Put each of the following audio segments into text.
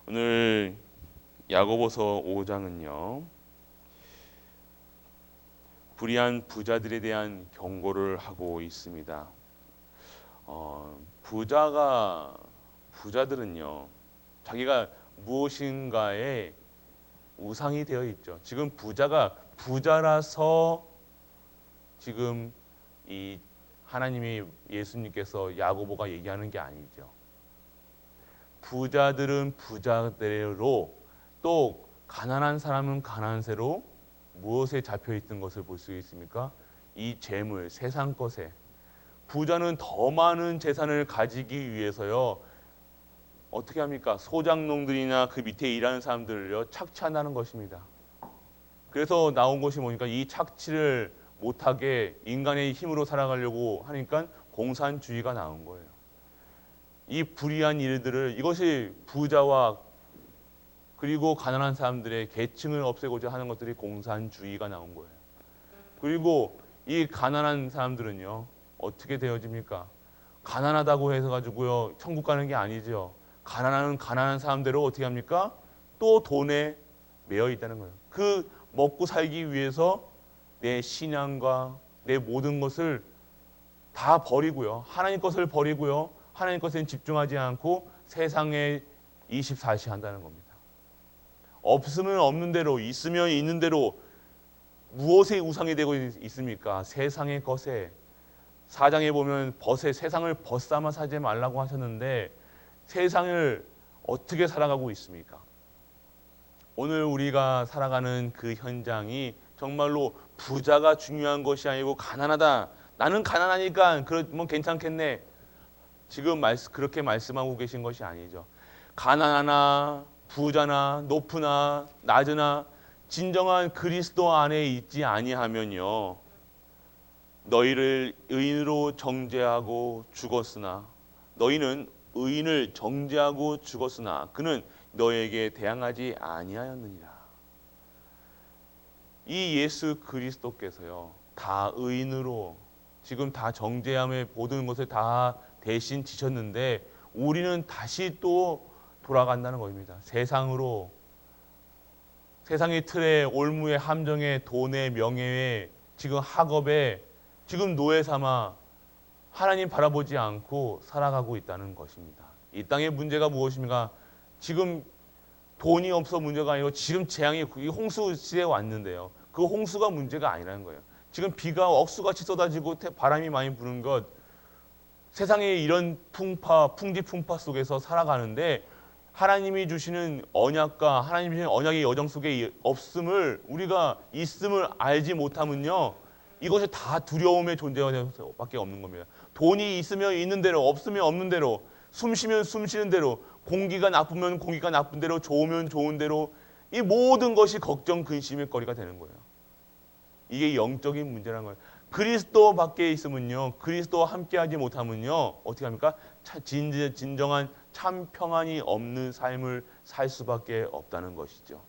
오늘 야고보서 5장은요. 불의한 부자들에 대한 경고를 하고 있습니다. 부자들은요. 자기가 무엇인가에 우상이 되어 있죠. 지금 부자가 부자라서 지금 이 하나님이 예수님께서 야고보가 얘기하는 게 아니죠. 부자들은 부자대로 또 가난한 사람은 가난세로 무엇에 잡혀 있는 것을 볼 수 있습니까? 이 재물, 세상 것에. 부자는 더 많은 재산을 가지기 위해서요. 어떻게 합니까? 소장농들이나 그 밑에 일하는 사람들을요 착취한다는 것입니다. 그래서 나온 것이 뭐니까 이 착취를 못하게 인간의 힘으로 살아가려고 하니까 공산주의가 나온 거예요. 이 불의한 일들을 이것이 부자와 그리고 가난한 사람들의 계층을 없애고자 하는 것들이 공산주의가 나온 거예요. 그리고 이 가난한 사람들은요 어떻게 되어집니까? 가난하다고 해서 가지고요 천국 가는 게 아니죠. 가난한 사람대로 어떻게 합니까? 또 돈에 매여 있다는 거예요. 그 먹고 살기 위해서 내 신앙과 내 모든 것을 다 버리고요. 하나님 것을 버리고요. 하나님 것에 집중하지 않고 세상에 24시 한다는 겁니다. 없으면 없는 대로, 있으면 있는 대로 무엇에 우상이 되고 있습니까? 세상의 것에. 사장에 보면 세상을 벗삼아 사지 말라고 하셨는데 세상을 어떻게 살아가고 있습니까? 오늘 우리가 살아가는 그 현장이 정말로 부자가 중요한 것이 아니고 가난하다. 나는 가난하니까 뭐 괜찮겠네. 지금 그렇게 말씀하고 계신 것이 아니죠. 가난하나 부자나 높으나 낮으나 진정한 그리스도 안에 있지 아니하면요. 너희를 의인으로 정죄하고 죽었으나 너희는 의인을 정죄하고 죽었으나 그는 너에게 대항하지 아니하였느니라. 이 예수 그리스도께서요. 다 의인으로 지금 다 정죄함의 모든 것을 다 대신 지셨는데 우리는 다시 또 돌아간다는 겁니다. 세상으로 세상의 틀에 올무에 함정에 돈에 명예에 지금 학업에 지금 노예 삼아 하나님 바라보지 않고 살아가고 있다는 것입니다. 이 땅의 문제가 무엇입니까? 지금 돈이 없어 문제가 아니고 지금 재앙이 홍수 시대에 왔는데요. 그 홍수가 문제가 아니라는 거예요. 지금 비가 억수같이 쏟아지고 바람이 많이 부는 것 세상의 이런 풍지풍파 속에서 살아가는데 하나님이 주시는 언약과 하나님이 주시는 언약의 여정 속에 없음을 우리가 있음을 알지 못하면요. 이것이 다 두려움의 존재가 될 수밖에 없는 겁니다. 돈이 있으면 있는 대로 없으면 없는 대로 숨 쉬면 숨 쉬는 대로 공기가 나쁘면 공기가 나쁜 대로 좋으면 좋은 대로 이 모든 것이 걱정 근심의 거리가 되는 거예요. 이게 영적인 문제라는 거예요. 그리스도 밖에 있으면요. 그리스도와 함께하지 못하면요. 어떻게 합니까? 진정한 참 평안이 없는 삶을 살 수밖에 없다는 것이죠.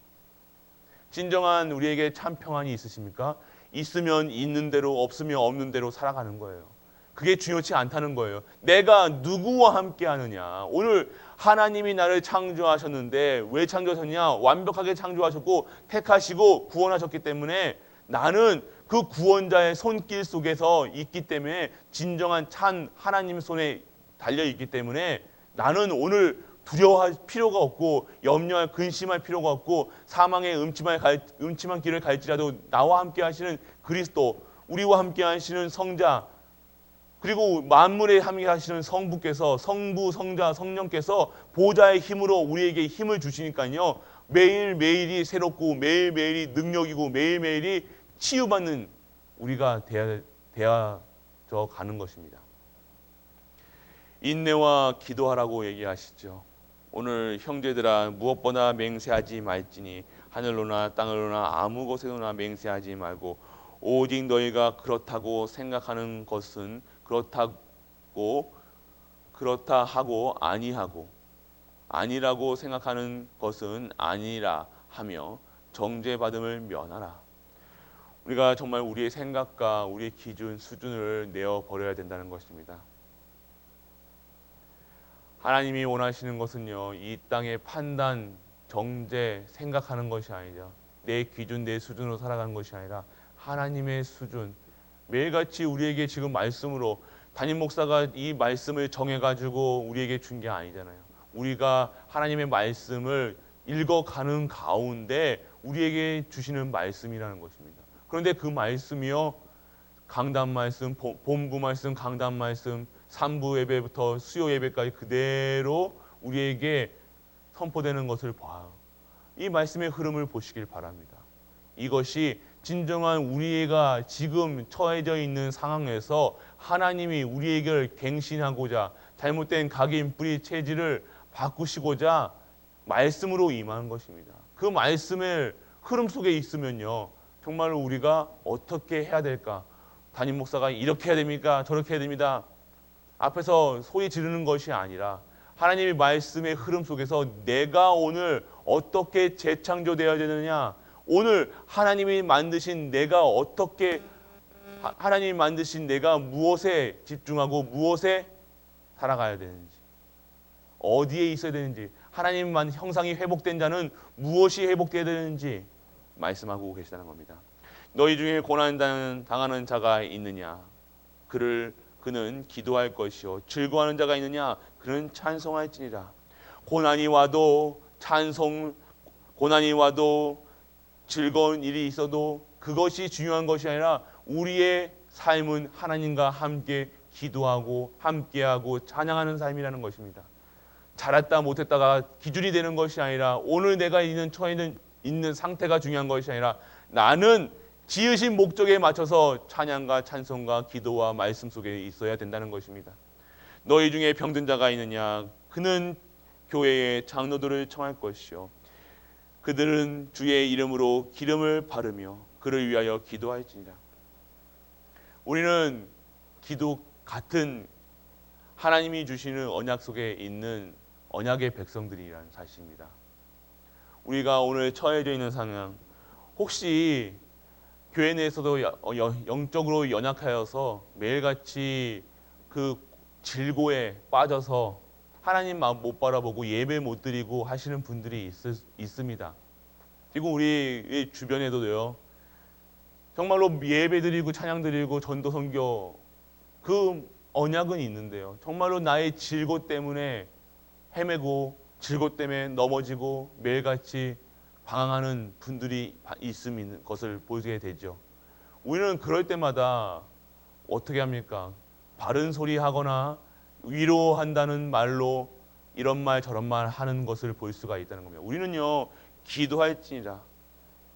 진정한 우리에게 참 평안이 있으십니까? 있으면 있는 대로 없으면 없는 대로 살아가는 거예요. 그게 중요치 않다는 거예요. 내가 누구와 함께 하느냐. 오늘 하나님이 나를 창조하셨는데 왜 창조하셨냐? 완벽하게 창조하셨고 택하시고 구원하셨기 때문에 나는 그 구원자의 손길 속에서 있기 때문에 진정한 찬 하나님 손에 달려있기 때문에 나는 오늘 두려워할 필요가 없고 염려할 근심할 필요가 없고 사망의 음침한 길을 갈지라도 나와 함께 하시는 그리스도 우리와 함께 하시는 성자 그리고 만물에 함께 하시는 성부께서 성부 성자 성령께서 보좌의 힘으로 우리에게 힘을 주시니까요. 매일매일이 새롭고 매일매일이 능력이고 매일매일이 치유받는 우리가 되어져 가는 것입니다. 인내와 기도하라고 얘기하시죠. 오늘 형제들아 무엇보다 맹세하지 말지니 하늘로나 땅으로나 아무 곳에서나 맹세하지 말고 오직 너희가 그렇다고 생각하는 것은 그렇다 하고 아니하고 아니라고 생각하는 것은 아니라 하며 정죄받음을 면하라. 우리가 정말 우리의 생각과 우리의 기준 수준을 내어 버려야 된다는 것입니다. 하나님이 원하시는 것은요, 이 땅의 판단, 정죄, 생각하는 것이 아니라 내 기준, 내 수준으로 살아가는 것이 아니라 하나님의 수준, 매일같이 우리에게 지금 말씀으로 담임 목사가 이 말씀을 정해가지고 우리에게 준 게 아니잖아요. 우리가 하나님의 말씀을 읽어가는 가운데 우리에게 주시는 말씀이라는 것입니다. 그런데 그 말씀이요, 강단 말씀, 본부 말씀, 강단 말씀, 3부 예배부터 수요 예배까지 그대로 우리에게 선포되는 것을 봐요. 이 말씀의 흐름을 보시길 바랍니다. 이것이 진정한 우리가 지금 처해져 있는 상황에서 하나님이 우리에게 갱신하고자 잘못된 각인 뿌리 체질을 바꾸시고자 말씀으로 임하는 것입니다. 그 말씀의 흐름 속에 있으면요, 정말로 우리가 어떻게 해야 될까? 담임 목사가 이렇게 해야 됩니까? 저렇게 해야 됩니다. 앞에서 소리 지르는 것이 아니라 하나님의 말씀의 흐름 속에서 내가 오늘 어떻게 재창조되어야 되느냐, 오늘 하나님이 만드신 내가 어떻게, 하나님이 만드신 내가 무엇에 집중하고 무엇에 살아가야 되는지, 어디에 있어야 되는지, 하나님만 형상이 회복된 자는 무엇이 회복되어야 되는지 말씀하고 계시다는 겁니다. 너희 중에 고난 당하는 자가 있느냐? 그는 기도할 것이요. 즐거워하는 자가 있느냐? 그는 찬송할지니라. 고난이 와도 즐거운 일이 있어도 그것이 중요한 것이 아니라 우리의 삶은 하나님과 함께 기도하고 함께하고 찬양하는 삶이라는 것입니다. 잘했다 못했다가 기준이 되는 것이 아니라 오늘 내가 있는 상태가 중요한 것이 아니라 나는 지으신 목적에 맞춰서 찬양과 찬송과 기도와 말씀 속에 있어야 된다는 것입니다. 너희 중에 병든 자가 있느냐? 그는 교회의 장로들을 청할 것이요. 그들은 주의 이름으로 기름을 바르며 그를 위하여 기도할지니라. 우리는 기도 같은 하나님이 주시는 언약 속에 있는 언약의 백성들이라는 사실입니다. 우리가 오늘 처해져 있는 상황, 혹시 교회 내에서도 영적으로 연약하여서 매일같이 그 질고에 빠져서 하나님 마음 못 바라보고 예배 못 드리고 하시는 분들이 있습니다. 그리고 우리 주변에도요, 정말로 예배 드리고 찬양 드리고 전도 선교 그 언약은 있는데요, 정말로 나의 질고 때문에 헤매고 질고 때문에 넘어지고 매일같이 방황하는 분들이 있는 것을 보게 되죠. 우리는 그럴 때마다 어떻게 합니까? 바른 소리 하거나 위로한다는 말로 이런 말 저런 말 하는 것을 볼 수가 있다는 겁니다. 우리는요, 기도할지니라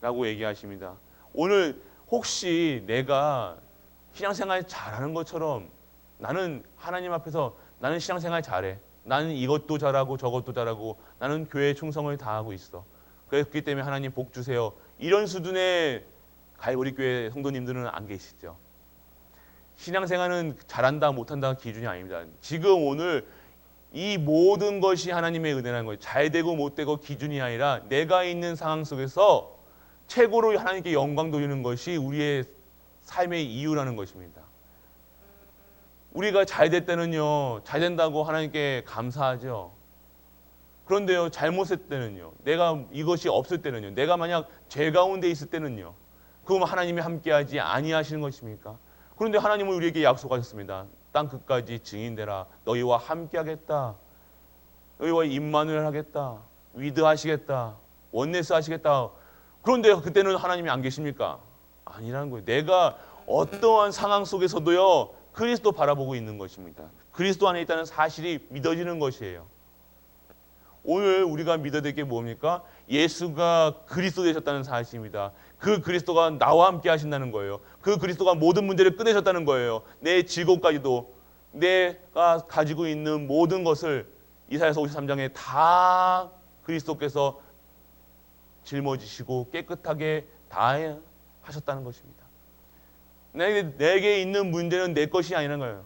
라고 얘기하십니다. 오늘 혹시 내가 신앙생활 잘하는 것처럼 나는 하나님 앞에서 나는 신앙생활 잘해, 나는 이것도 잘하고 저것도 잘하고 나는 교회에 충성을 다하고 있어, 그렇기 때문에 하나님 복 주세요, 이런 수준의 갈보리 교회 성도님들은 안 계시죠. 신앙생활은 잘한다 못한다 기준이 아닙니다. 지금 오늘 이 모든 것이 하나님의 은혜라는 거예요. 잘되고 못되고 기준이 아니라 내가 있는 상황 속에서 최고로 하나님께 영광 돌리는 것이 우리의 삶의 이유라는 것입니다. 우리가 잘 될 때는요, 잘 된다고 하나님께 감사하죠. 그런데요, 잘못했을 때는요, 내가 이것이 없을 때는요, 내가 만약 죄 가운데 있을 때는요, 그럼 하나님이 함께하지 아니하시는 것입니까? 그런데 하나님은 우리에게 약속하셨습니다. 땅 끝까지 증인되라. 너희와 함께하겠다. 너희와 임마누엘 하겠다. 위드하시겠다. 원네스 하시겠다. 그런데 그때는 하나님이 안 계십니까? 아니라는 거예요. 내가 어떠한 상황 속에서도요, 그리스도 바라보고 있는 것입니다. 그리스도 안에 있다는 사실이 믿어지는 것이에요. 오늘 우리가 믿어야 될 게 뭡니까? 예수가 그리스도 되셨다는 사실입니다. 그 그리스도가 나와 함께 하신다는 거예요. 그 그리스도가 모든 문제를 끝내셨다는 거예요. 내 즐거움까지도, 내가 가지고 있는 모든 것을 이사야서 53장에 다 그리스도께서 짊어지시고 깨끗하게 다 하셨다는 것입니다. 내게 있는 문제는 내 것이 아니라는 거예요.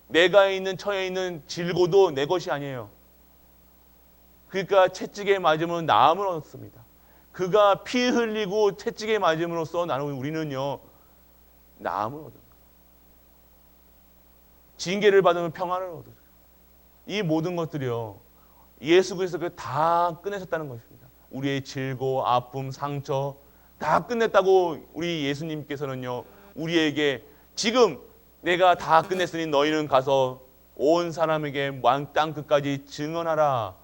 내가 있는 처해 있는 질고도 내 것이 아니에요. 그러니까 채찍에 맞으면 나음을 얻습니다. 그가 피 흘리고 채찍에 맞음으로써 우리는요, 나음을 얻어요. 징계를 받으면 평안을 얻어요. 이 모든 것들이요. 예수 그리스도가 다 끝내셨다는 것입니다. 우리의 질고, 아픔, 상처 다 끝냈다고 우리 예수님께서는요. 우리에게 지금 내가 다 끝냈으니 너희는 가서 온 사람에게 땅 끝까지 증언하라.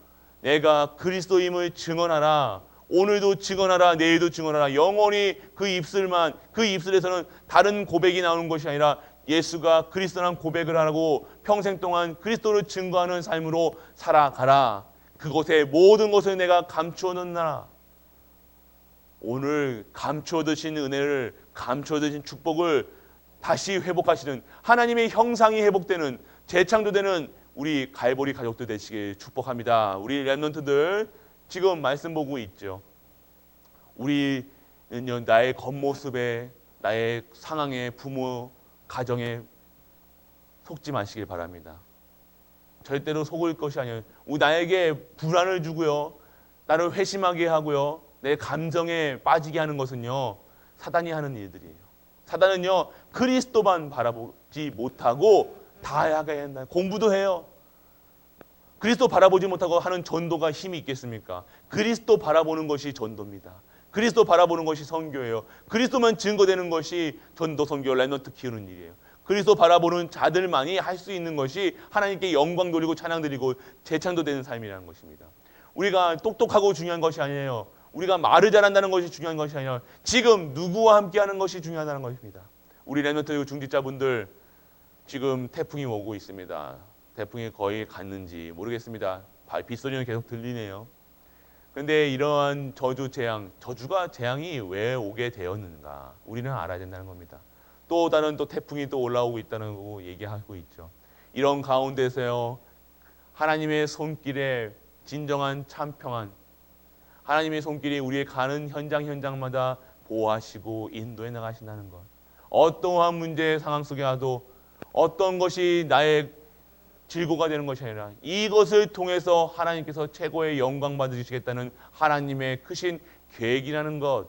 내가 그리스도임을 증언하라. 오늘도 증언하라. 내일도 증언하라. 영원히 그 입술에서는 다른 고백이 나오는 것이 아니라 예수가 그리스도란 고백을 하고 평생 동안 그리스도를 증거하는 삶으로 살아가라. 그곳에 모든 것을 내가 감추어 놓느라. 오늘 감추어 두신 은혜를, 감추어 두신 축복을 다시 회복하시는 하나님의 형상이 회복되는 재창조되는 우리 갈보리 가족들 되시길 축복합니다. 우리 렘넌트들 지금 말씀 보고 있죠. 우리는요, 나의 겉모습에, 나의 상황에, 부모 가정에 속지 마시길 바랍니다. 절대로 속을 것이 아니에요. 나에게 불안을 주고요, 나를 회심하게 하고요, 내 감정에 빠지게 하는 것은요, 사단이 하는 일들이에요. 사단은요, 그리스도만 바라보지 못하고 다 하게 한다. 공부도 해요. 그리스도 바라보지 못하고 하는 전도가 힘이 있겠습니까? 그리스도 바라보는 것이 전도입니다. 그리스도 바라보는 것이 선교예요. 그리스도만 증거되는 것이 전도, 선교, 렘넌트 키우는 일이에요. 그리스도 바라보는 자들만이 할 수 있는 것이 하나님께 영광 돌리고 찬양 드리고 재창조되는 삶이라는 것입니다. 우리가 똑똑하고 중요한 것이 아니에요. 우리가 말을 잘한다는 것이 중요한 것이 아니라 지금 누구와 함께하는 것이 중요하다는 것입니다. 우리 렘넌트 중직자분들 지금 태풍이 오고 있습니다. 태풍이 거의 갔는지 모르겠습니다. 빗소리는 계속 들리네요. 그런데 이러한 저주 재앙, 저주가 재앙이 왜 오게 되었는가 우리는 알아야 된다는 겁니다. 또 다른 또 태풍이 또 올라오고 있다는 거 얘기하고 있죠. 이런 가운데서요, 하나님의 손길에 진정한 참 평안, 하나님의 손길이 우리의 가는 현장마다 보호하시고 인도해 나가신다는 것. 어떠한 문제의 상황 속에 와도 어떤 것이 나의 질고가 되는 것이 아니라 이것을 통해서 하나님께서 최고의 영광 받으시겠다는 하나님의 크신 계획이라는 것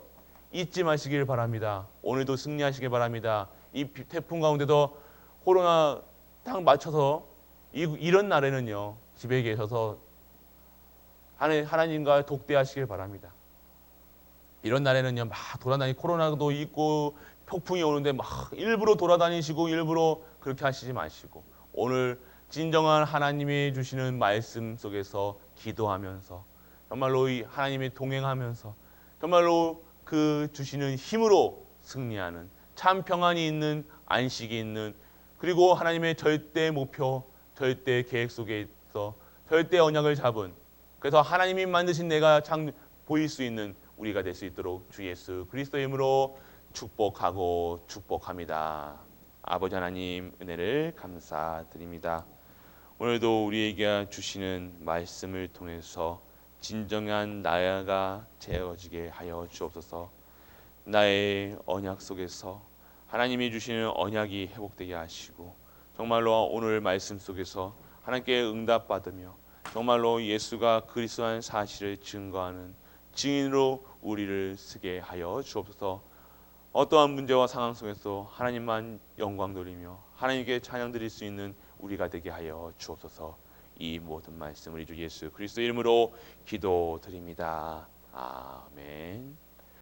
잊지 마시길 바랍니다. 오늘도 승리하시길 바랍니다. 이 태풍 가운데도 코로나 딱 맞춰서 이런 날에는요, 집에 계셔서 하나님과 독대하시길 바랍니다. 이런 날에는요, 막 돌아다니 코로나도 있고 폭풍이 오는데 막 일부러 돌아다니시고 일부러 그렇게 하시지 마시고 오늘 진정한 하나님이 주시는 말씀 속에서 기도하면서 정말로 하나님이 동행하면서 정말로 그 주시는 힘으로 승리하는 참 평안이 있는, 안식이 있는, 그리고 하나님의 절대 목표, 절대 계획 속에서 절대 언약을 잡은, 그래서 하나님이 만드신 내가 보일 수 있는 우리가 될 수 있도록 주 예수 그리스도의 이름으로 축복하고 축복합니다. 아버지 하나님, 은혜를 감사드립니다. 오늘도 우리에게 주시는 말씀을 통해서 진정한 나야가 채워지게 하여 주옵소서. 나의 언약 속에서 하나님이 주시는 언약이 회복되게 하시고 정말로 오늘 말씀 속에서 하나님께 응답받으며 정말로 예수가 그리스도라는 사실을 증거하는 증인으로 우리를 쓰게 하여 주옵소서. 어떠한 문제와 상황 속에서 하나님만 영광 돌리며 하나님께 찬양 드릴 수 있는 우리가 되게 하여 주옵소서. 이 모든 말씀 우리 주 예수 그리스도 이름으로 기도드립니다. 아멘.